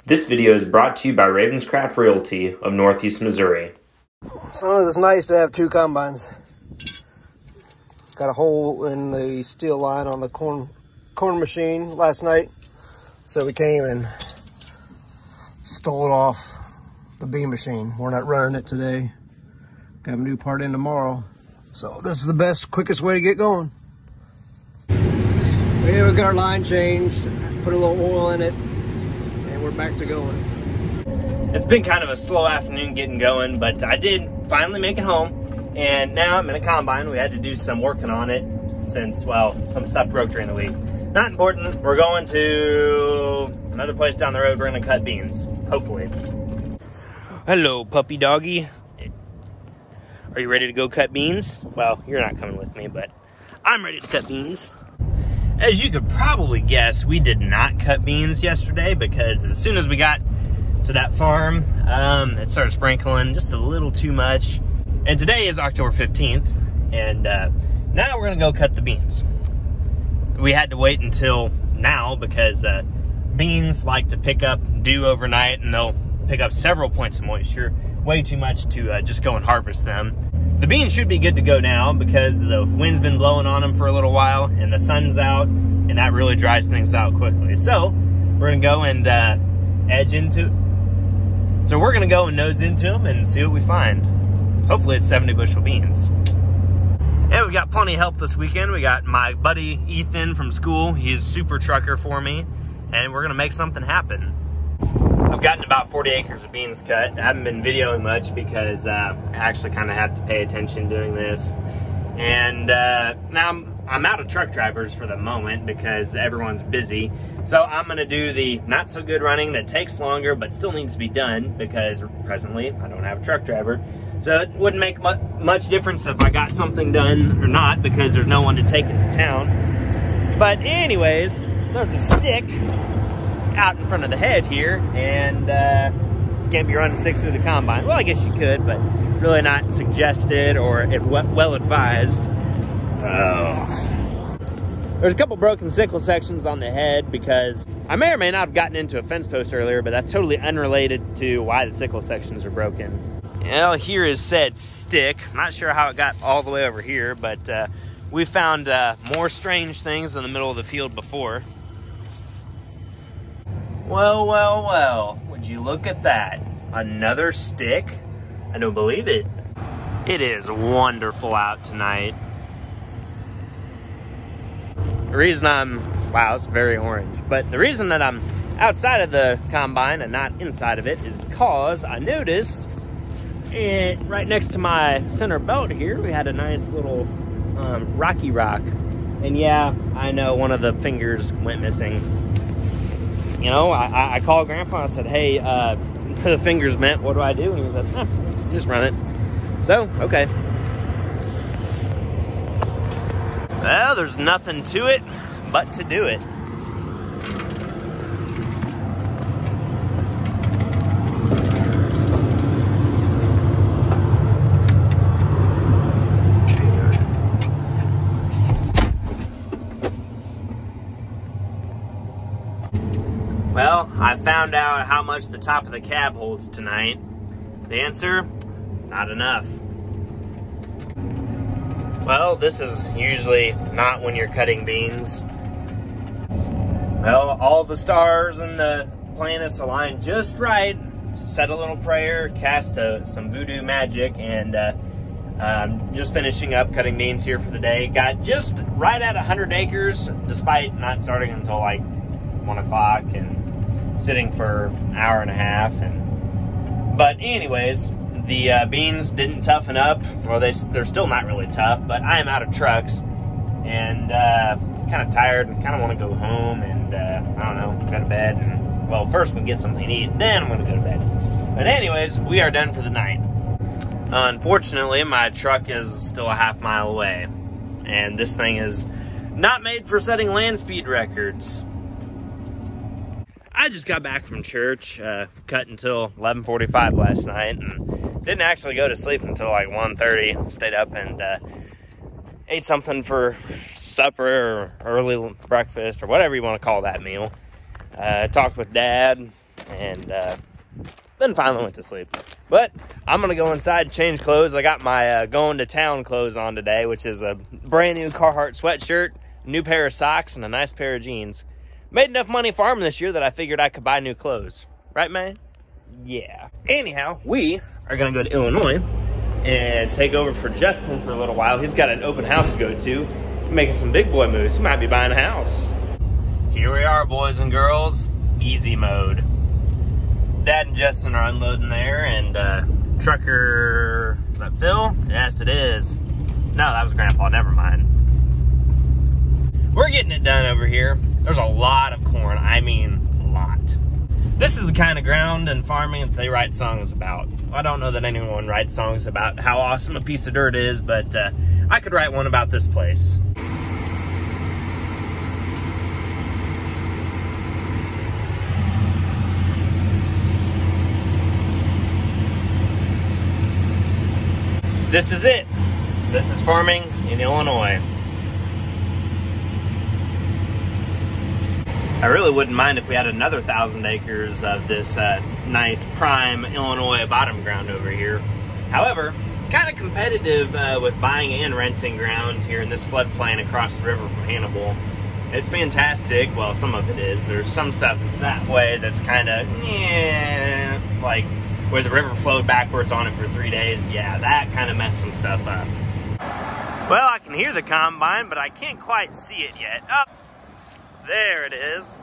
This video is brought to you by Ravenscraft Realty of Northeast Missouri. So it's nice to have two combines. Got a hole in the steel line on the corn machine last night, so we came and stole it off the beam machine. We're not running it today. Got a new part in tomorrow. So this is the best, quickest way to get going. We got our line changed, put a little oil in it, and we're back to going. It's been kind of a slow afternoon getting going, but I did finally make it home, and now I'm in a combine. We had to do some working on it since, well, some stuff broke during the week. Not important. We're going to another place down the road. We're gonna cut beans, hopefully. Hello, puppy doggy. Are you ready to go cut beans? Well, you're not coming with me, but I'm ready to cut beans. As you could probably guess, we did not cut beans yesterday because as soon as we got to that farm, it started sprinkling just a little too much. And today is October 15th, and now we're gonna go cut the beans. We had to wait until now because beans like to pick up dew overnight, and they'll pick up several points of moisture, way too much to just go and harvest them. The beans should be good to go now because the wind's been blowing on them for a little while and the sun's out, and that really dries things out quickly. So we're gonna go and edge into it. So we're gonna go and nose into them and see what we find. Hopefully it's 70 bushel beans. And we got plenty of help this weekend. We got my buddy Ethan from school. He's super trucker for me, and we're gonna make something happen. I've gotten about 40 acres of beans cut. I haven't been videoing much because I actually kind of have to pay attention doing this. And now I'm out of truck drivers for the moment because everyone's busy. So I'm gonna do the not so good running that takes longer but still needs to be done because presently I don't have a truck driver. So it wouldn't make much difference if I got something done or not because there's no one to take it to town. But anyways, there's a stick out in front of the head here, and can't be running sticks through the combine. Well, I guess you could, but really not suggested or well advised. There's a couple broken sickle sections on the head because I may or may not have gotten into a fence post earlier, but that's totally unrelated to why the sickle sections are broken. Well, here is said stick. I'm not sure how it got all the way over here, but we found more strange things in the middle of the field before. Well, well, well, would you look at that? Another stick? I don't believe it. It is wonderful out tonight. The reason wow, it's very orange. But the reason that I'm outside of the combine and not inside of it is because I noticed right next to my center belt here, we had a nice little rocky rock. And yeah, I know one of the fingers went missing. You know, I called Grandpa and I said, hey, the finger's bent, what do I do? And he said, just run it. So, okay. Well, there's nothing to it but to do it. Well, I found out how much the top of the cab holds tonight. The answer, not enough. Well, this is usually not when you're cutting beans. Well, all the stars and the planets aligned just right. Said a little prayer, cast some voodoo magic, and just finishing up cutting beans here for the day. Got just right at 100 acres, despite not starting until like 1 o'clock and sitting for an hour and a half. But anyways, the beans didn't toughen up. Well, they're still not really tough, but I am out of trucks and kind of tired and kind of want to go home and I don't know, go to bed. And well, first we get something to eat, then I'm going to go to bed. But anyways, we are done for the night. Unfortunately, my truck is still a half mile away, and this thing is not made for setting land speed records. I just got back from church, cut until 11:45 last night, and didn't actually go to sleep until like 1:30. Stayed up and ate something for supper or early breakfast or whatever you want to call that meal. Talked with Dad, and then finally went to sleep. But I'm gonna go inside and change clothes. I got my going to town clothes on today, which is a brand new Carhartt sweatshirt, new pair of socks, and a nice pair of jeans. Made enough money farming this year that I figured I could buy new clothes. Right, man? Yeah. Anyhow, we are gonna go to Illinois and take over for Justin for a little while. He's got an open house to go to, making some big boy moves. He might be buying a house. Here we are, boys and girls. Easy mode. Dad and Justin are unloading there, and trucker, is that Phil? Yes, it is. No, that was Grandpa, never mind. We're getting it done over here. There's a lot of corn, I mean a lot. This is the kind of ground and farming that they write songs about. I don't know that anyone writes songs about how awesome a piece of dirt is, but I could write one about this place. This is it. This is farming in Illinois. I really wouldn't mind if we had another 1,000 acres of this nice prime Illinois bottom ground over here. However, it's kind of competitive with buying and renting ground here in this floodplain across the river from Hannibal. It's fantastic. Well, some of it is. There's some stuff that way that's kind of, like where the river flowed backwards on it for 3 days. Yeah, that kind of messed some stuff up. Well, I can hear the combine, but I can't quite see it yet. Oh, there it is.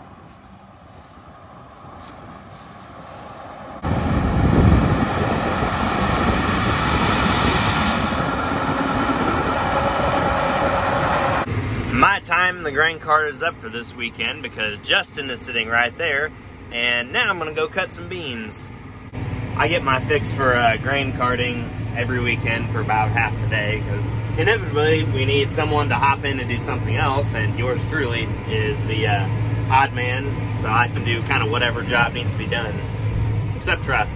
My time in the grain cart is up for this weekend because Justin is sitting right there, and now I'm gonna go cut some beans. I get my fix for grain carting every weekend for about half a day because inevitably we need someone to hop in and do something else, and yours truly is the odd man, so I can do kind of whatever job needs to be done, except truck.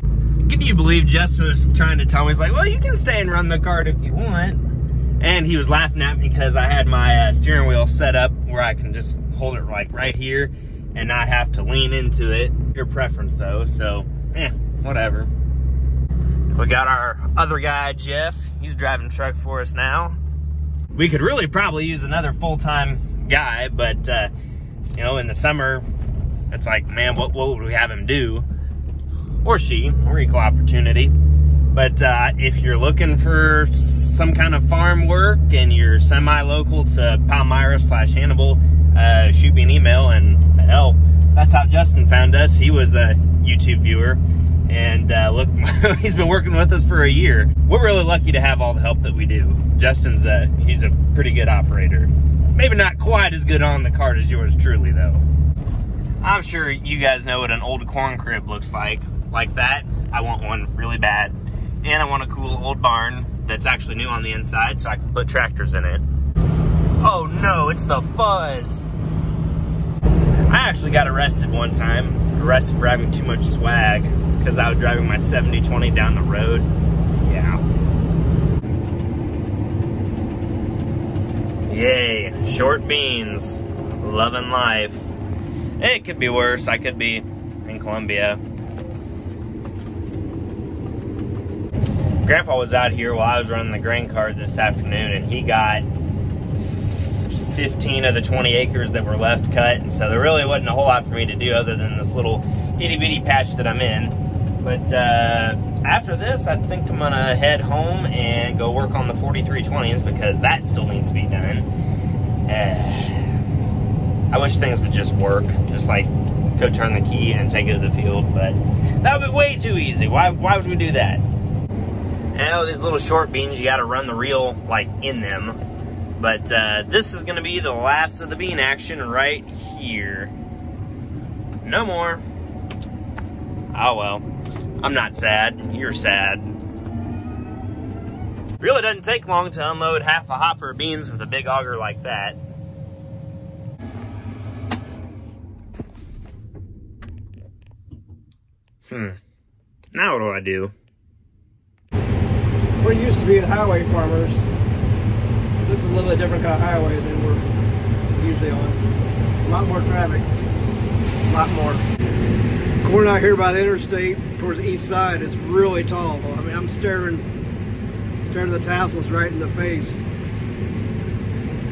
Can you believe Justin was trying to tell me, he's like, well, you can stay and run the cart if you want. And he was laughing at me because I had my steering wheel set up where I can just hold it like right here and not have to lean into it. Your preference though, so whatever. We got our other guy, Jeff. He's driving the truck for us now. We could really probably use another full-time guy, but you know, in the summer, it's like, man, what would we have him do? Or she, or equal opportunity. But if you're looking for some kind of farm work and you're semi-local to Palmyra/Hannibal, shoot me an email, and hell, that's how Justin found us. He was a YouTube viewer, and look, he's been working with us for a year. We're really lucky to have all the help that we do. Justin's he's a pretty good operator. Maybe not quite as good on the cart as yours truly, though. I'm sure you guys know what an old corn crib looks like. Like that, I want one really bad. And I want a cool old barn that's actually new on the inside so I can put tractors in it. Oh no, it's the fuzz. I actually got arrested one time. Arrested for having too much swag because I was driving my 70-20 down the road. Yeah. Yay, short beans. Loving life. It could be worse. I could be in Columbia. Grandpa was out here while I was running the grain cart this afternoon, and he got 15 of the 20 acres that were left cut, and so there really wasn't a whole lot for me to do other than this little itty-bitty patch that I'm in. But after this, I think I'm gonna head home and go work on the 4320s because that still needs to be done. I wish things would just work, just like go turn the key and take it to the field, but that would be way too easy. Why would we do that? I know these little short beans, you gotta run the reel like in them, but this is gonna be the last of the bean action right here. No more. Oh well, I'm not sad, you're sad. Really doesn't take long to unload half a hopper of beans with a big auger like that. Now what do I do? We're used to being highway farmers. This is a little bit different kind of highway than we're usually on. A lot more traffic. A lot more corn out here by the interstate towards the east side is really tall. I mean, I'm staring the tassels right in the face.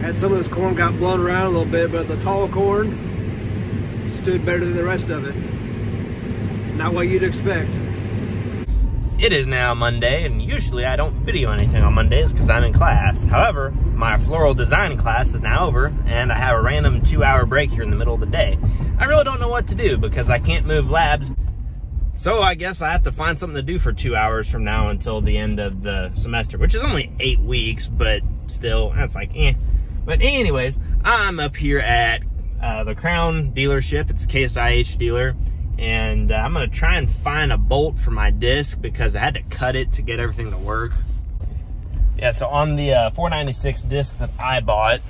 Had some of this corn got blown around a little bit, but the tall corn stood better than the rest of it. Not what you'd expect. It is now Monday, and usually I don't video anything on Mondays because I'm in class. However, my floral design class is now over, and I have a random 2-hour break here in the middle of the day. I really don't know what to do because I can't move labs. So I guess I have to find something to do for 2 hours from now until the end of the semester, which is only 8 weeks, but still, that's like, eh. But anyways, I'm up here at the Crown dealership. It's a KSIH dealer. And I'm gonna try and find a bolt for my disc because I had to cut it to get everything to work. Yeah, so on the 496 disc that I bought,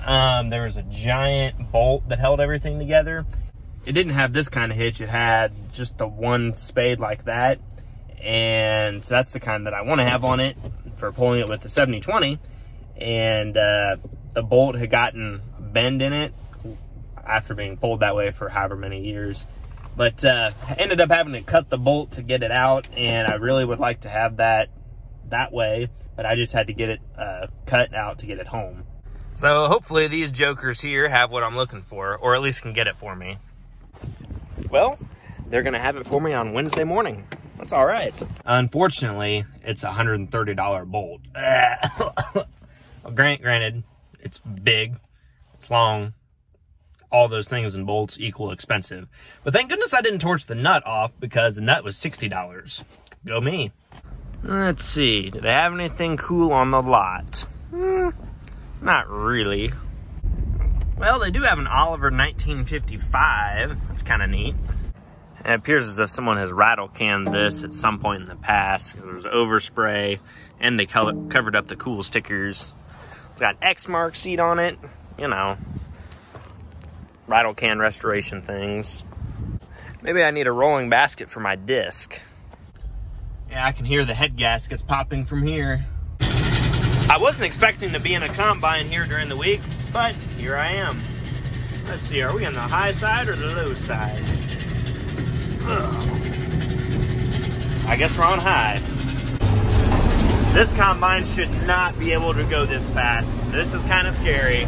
there was a giant bolt that held everything together. It didn't have this kind of hitch. It had just the one spade like that. And so that's the kind that I want to have on it for pulling it with the 7020. And the bolt had gotten a bend in it after being pulled that way for however many years. But ended up having to cut the bolt to get it out, and I really would like to have that way, but I just had to get it cut out to get it home. So hopefully these jokers here have what I'm looking for, or at least can get it for me. Well, they're gonna have it for me on Wednesday morning. That's all right. Unfortunately, it's a $130 bolt. Granted, it's big, it's long, all those things and bolts equal expensive. But thank goodness I didn't torch the nut off because the nut was $60. Go me. Let's see, do they have anything cool on the lot? Not really. Well, they do have an Oliver 1955. That's kind of neat. It appears as if someone has rattle canned this at some point in the past. There was overspray, and they covered up the cool stickers. It's got X mark seat on it, you know. Rattle can restoration things. Maybe I need a rolling basket for my disc. Yeah, I can hear the head gaskets popping from here. I wasn't expecting to be in a combine here during the week, but here I am. Let's see, are we on the high side or the low side? Ugh. I guess we're on high. This combine should not be able to go this fast. This is kind of scary.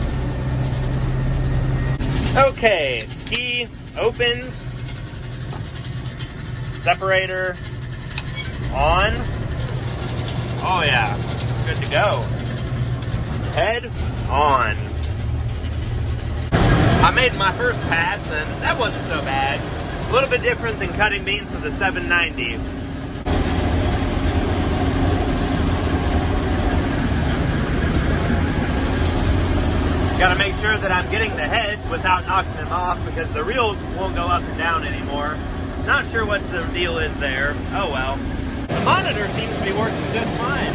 Okay, ski opened, separator on. Oh yeah, good to go. Head on. I made my first pass and that wasn't so bad. A little bit different than cutting beans with the 790. Got to make sure that I'm getting the heads without knocking them off because the reel won't go up and down anymore. Not sure what the deal is there. Oh well. The monitor seems to be working just fine.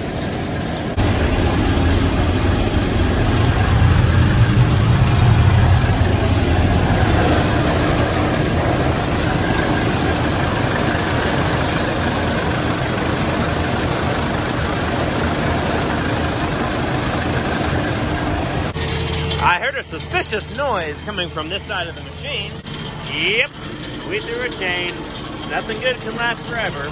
I heard a suspicious noise coming from this side of the machine. Yep, we threw a chain. Nothing good can last forever.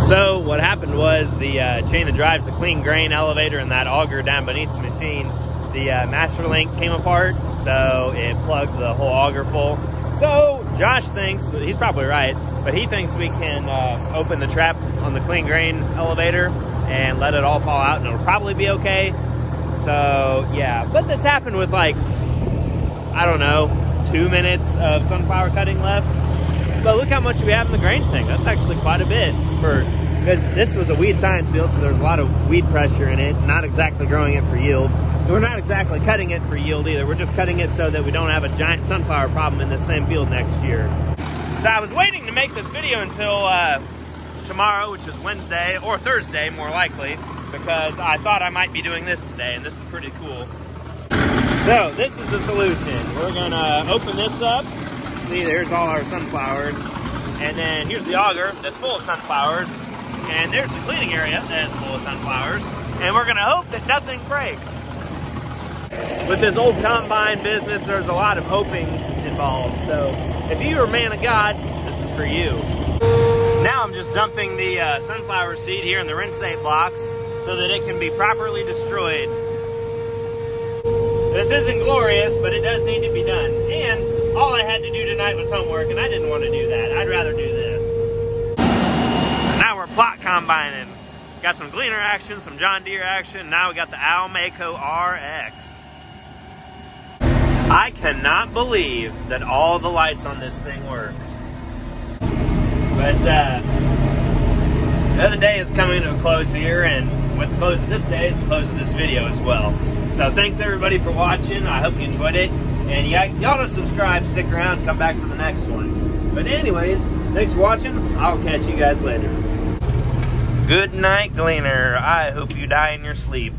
So what happened was the chain that drives the clean grain elevator and that auger down beneath the machine, the master link came apart, so it plugged the whole auger full. So Josh thinks, he's probably right, but he thinks we can open the trap on the clean grain elevator and let it all fall out and it'll probably be okay. So yeah, but this happened with like, I don't know, 2 minutes of sunflower cutting left. But look how much we have in the grain sink. That's actually quite a bit because this was a weed science field, so there's a lot of weed pressure in it, not exactly growing it for yield. We're not exactly cutting it for yield either. We're just cutting it so that we don't have a giant sunflower problem in the same field next year. So I was waiting to make this video until tomorrow, which is Wednesday, or Thursday more likely, because I thought I might be doing this today, and this is pretty cool. So this is the solution. We're gonna open this up. See, there's all our sunflowers. And then here's the auger that's full of sunflowers. And there's the cleaning area that's full of sunflowers. And we're gonna hope that nothing breaks. With this old combine business, there's a lot of hoping involved. So if you're a man of God, this is for you. Now I'm just dumping the sunflower seed here in the rinse-safe box so that it can be properly destroyed. This isn't glorious, but it does need to be done. And all I had to do tonight was homework, and I didn't want to do that. I'd rather do this. Now we're plot combining. Got some Gleaner action, some John Deere action. Now we got the Almaco RX. I cannot believe that all the lights on this thing work. But another day is coming to a close here, and with the close of this day is the close of this video as well. So thanks everybody for watching. I hope you enjoyed it. And y'all don't subscribe, stick around, come back for the next one. But anyways, thanks for watching. I'll catch you guys later. Good night, Gleaner. I hope you die in your sleep.